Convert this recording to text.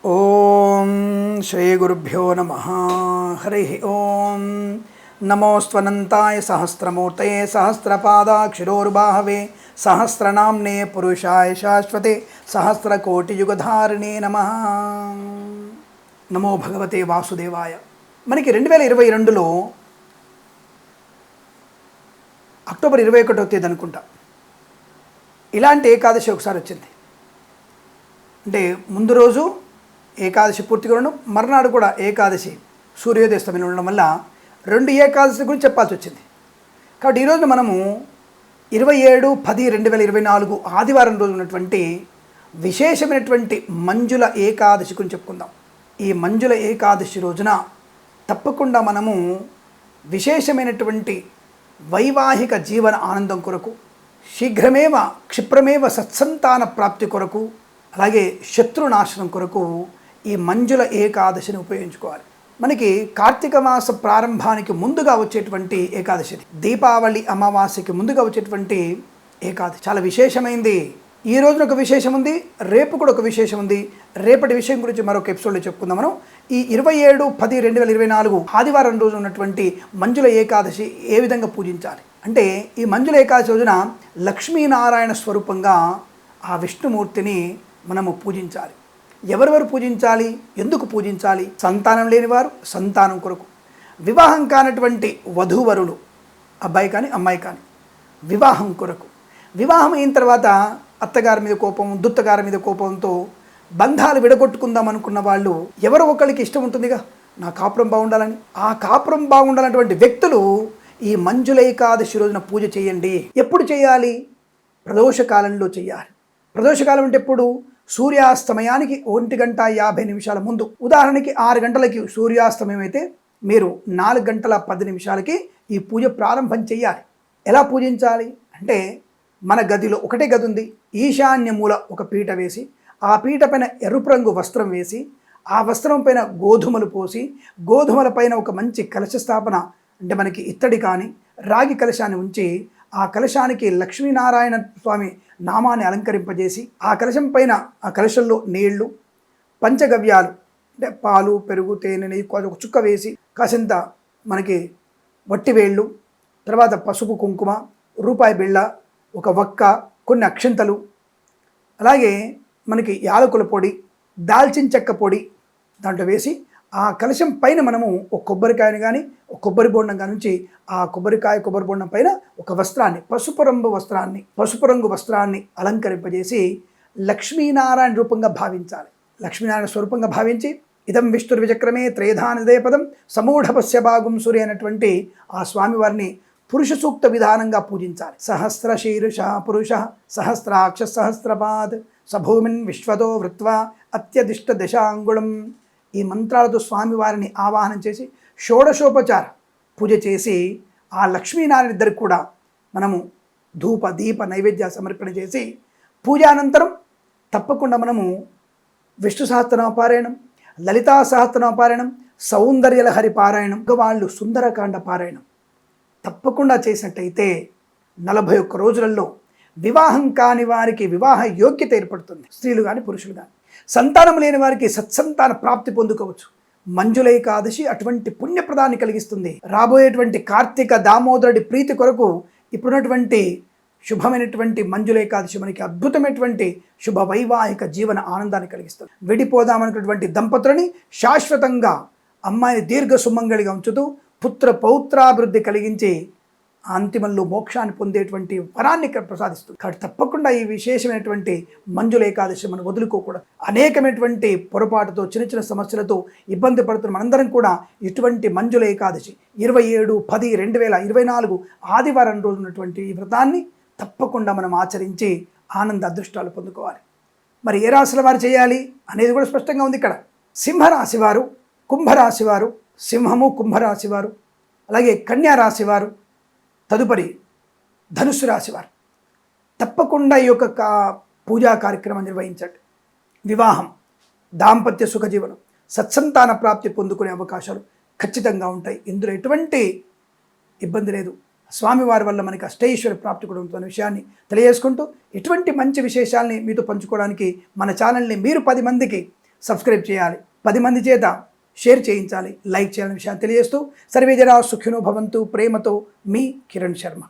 ఓం శ్రీ గురుభ్యో నమః. హరి ఓం. నమోస్త్వనంతాయ సహస్రమూర్తయే సహస్రపాదాక్షిరోర్బాహవే సహస్రనామ్నే పురుషాయ శాశ్వతే సహస్రకోటియుగధారిణే నమః. నమో భగవతే వాసుదేవాయ. మనకి 2022లో అక్టోబర్ 21వ తేదీ అనుకుంటా ఇలాంటి ఏకాదశి ఒకసారి వచ్చింది. అంటే ముందు రోజు ఏకాదశి పూర్తిగా ఉండడం, మర్నాడు కూడా ఏకాదశి సూర్యోదయస్తమయం ఉండడం వల్ల 2 ఏకాదశి గురించి చెప్పాల్సి వచ్చింది. కాబట్టి ఈరోజు మనము 27/10/2024 ఆదివారం రోజు ఉన్నటువంటి విశేషమైనటువంటి మంజుల ఏకాదశి గురించి చెప్పుకుందాం. ఈ మంజుల ఏకాదశి రోజున తప్పకుండా మనము విశేషమైనటువంటి వైవాహిక జీవన ఆనందం కొరకు, శీఘ్రమేవ క్షిప్రమేవ సత్సంతాన ప్రాప్తి కొరకు, అలాగే శత్రునాశనం కొరకు ఈ మంజుల ఏకాదశిని ఉపయోగించుకోవాలి. మనకి కార్తీక మాస ప్రారంభానికి ముందుగా వచ్చేటువంటి ఏకాదశి, దీపావళి అమావాస్యకి ముందుగా వచ్చేటువంటి ఏకాదశి చాలా విశేషమైంది. ఈ రోజున ఒక విశేషం ఉంది, రేపు కూడా ఒక విశేషం ఉంది. రేపటి విషయం గురించి మరొక ఎపిసోడ్లో చెప్పుకుందాం. మనం ఈ 27/10/2024 ఆదివారం రోజు ఉన్నటువంటి మంజుల ఏకాదశి ఏ విధంగా పూజించాలి అంటే, ఈ మంజుల ఏకాదశి రోజున లక్ష్మీనారాయణ స్వరూపంగా ఆ విష్ణుమూర్తిని మనము పూజించాలి. ఎవరెవరు పూజించాలి, ఎందుకు పూజించాలి? సంతానం లేనివారు సంతానం కొరకు, వివాహం కానటువంటి వధూవరులు అబ్బాయి కానీ అమ్మాయి కానీ వివాహం కొరకు, వివాహం అయిన తర్వాత అత్తగారి మీద కోపం, దుత్తగారి మీద కోపంతో బంధాలు విడగొట్టుకుందాం అనుకున్న వాళ్ళు, ఎవరో ఒకరికి ఇష్టం ఉంటుందిగా నా కాపురం బాగుండాలని, ఆ కాపురం బాగుండాలన్నటువంటి వ్యక్తులు ఈ మంజుల ఏకాదశి రోజున పూజ చేయండి. ఎప్పుడు చేయాలి? ప్రదోషకాలంలో చేయాలి. ప్రదోషకాలం అంటే ఎప్పుడు? సూర్యాస్తమయానికి 1:50 ముందు. ఉదాహరణకి 6 గంటలకి సూర్యాస్తమయం అయితే మీరు 4:10 ఈ పూజ ప్రారంభం చేయాలి. ఎలా పూజించాలి అంటే, మన గదిలో ఒకటే గది ఉంది, ఈశాన్య మూల ఒక పీట వేసి, ఆ పీట పైన ఎరుపు రంగు వస్త్రం వేసి, ఆ వస్త్రం పైన గోధుమలు పోసి, గోధుమల పైన ఒక మంచి కలశ స్థాపన అంటే మనకి ఇత్తడి కానీ రాగి కలశాన్ని ఉంచి, ఆ కలశానికి లక్ష్మీనారాయణ స్వామి నామాన్ని అలంకరింపజేసి, ఆ కలశం పైన ఆ కలశంలో నీళ్లు, పంచగవ్యాలు అంటే పాలు, పెరుగు, తేనె, నెయ్యి ఒక చుక్క వేసి, కాసింత మనకి వట్టివేళ్ళు, తర్వాత పసుపు కుంకుమ, రూపాయి బిళ్ళ, ఒక వక్క, కొన్ని అక్షింతలు, అలాగే మనకి యాలకుల పొడి, దాల్చిన చెక్క పొడి దాంట్లో వేసి, ఆ కలశం పైన మనము ఒక కొబ్బరికాయని కానీ ఒక కొబ్బరి బొండం కానీ ఉంచి, ఆ కొబ్బరి బొండం పైన ఒక వస్త్రాన్ని, పసుపు రంగు వస్త్రాన్ని అలంకరింపజేసి లక్ష్మీనారాయణ రూపంగా భావించాలి. లక్ష్మీనారాయణ స్వరూపంగా భావించి, ఇదం విష్ణుర్విచక్రమే త్రేధానిదే పదం సమూఢపస్య భాగం సూర్య అనేటువంటి ఆ స్వామివారిని పురుష సూక్త విధానంగా పూజించాలి. సహస్ర శీర్ష పురుష సహస్రాక్ష సహస్రపాద్ సభూమిన్ విశ్వతో వృత్వా అత్యదిష్ట దశాంగుళం. ఈ మంత్రాలతో స్వామివారిని ఆవాహనం చేసి షోడశోపచార పూజ చేసి, ఆ లక్ష్మీనారాయణ ఇద్దరికి కూడా మనము ధూప దీప నైవేద్య సమర్పణ చేసి, పూజానంతరం తప్పకుండా మనము విష్ణు సహస్రనామ పారాయణం, లలితా సహస్రనామ పారాయణం, సౌందర్యలహరి పారాయణం, వాళ్ళు సుందరకాండ పారాయణం తప్పకుండా చేసినట్టయితే 41 రోజులలో వివాహం కాని వారికి వివాహ యోగ్యత ఏర్పడుతుంది. స్త్రీలు కానీ పురుషులు కానీ. సంతానం లేని వారికి సత్సంతాన ప్రాప్తి పొందుకోవచ్చు. మంజుల ఏకాదశి అటువంటి పుణ్యప్రదాన్ని కలిగిస్తుంది. రాబోయేటువంటి కార్తీక దామోదరుడి ప్రీతి కొరకు ఇప్పుడున్నటువంటి శుభమైనటువంటి మంజుల ఏకాదశి మనకి అద్భుతమైనటువంటి శుభ వైవాహిక జీవన ఆనందాన్ని కలిగిస్తుంది. విడిపోదామన్నటువంటి దంపతులని శాశ్వతంగా అమ్మాయిని దీర్ఘ సుమంగళిగా ఉంచుతూ పుత్ర పౌత్రాభివృద్ధి కలిగించి అంతిమంలో మోక్షాన్ని పొందేటువంటి వరాన్ని ప్రసాదిస్తుంది. కాబట్టి తప్పకుండా ఈ విశేషమైనటువంటి మంజుల ఏకాదశి మనం వదులుకోకూడదు. అనేకమైనటువంటి పొరపాటుతో, చిన్న చిన్న సమస్యలతో ఇబ్బంది పడుతున్న మనందరం కూడా ఇటువంటి మంజుల ఏకాదశి 27/10/2024 ఆదివారం రోజు ఉన్నటువంటి ఈ వ్రతాన్ని తప్పకుండా మనం ఆచరించి ఆనంద అదృష్టాలు పొందుకోవాలి. మరి ఏ రాశుల వారు చేయాలి అనేది కూడా స్పష్టంగా ఉంది ఇక్కడ. సింహరాశి వారు, కుంభరాశి వారు, సింహము కుంభరాశి వారు, అలాగే కన్యా రాశి వారు, తదుపరి ధనుస్సు రాశి వారు తప్పకుండా ఈ యొక్క పూజా కార్యక్రమం నిర్వహించండి. వివాహం, దాంపత్య సుఖజీవనం, సత్సంతాన ప్రాప్తి పొందుకునే అవకాశాలు ఖచ్చితంగా ఉంటాయి. ఇందులో ఎటువంటి ఇబ్బంది లేదు. స్వామివారి వల్ల మనకి అష్టైశ్వర్య ప్రాప్తి కూడా ఉంటున్న విషయాన్ని తెలియజేసుకుంటూ, ఇటువంటి మంచి విశేషాలని మీతో పంచుకోవడానికి మన ఛానల్ని మీరు 10 మందికి సబ్స్క్రైబ్ చేయాలి, 10 మంది చేత షేర్ చేయించాలి, లైక్ చేయాలనే విషయాన్ని తెలియజేస్తూ సర్వే జనా సుఖినో భవంతు. ప్రేమతో మీ కిరణ్ శర్మ.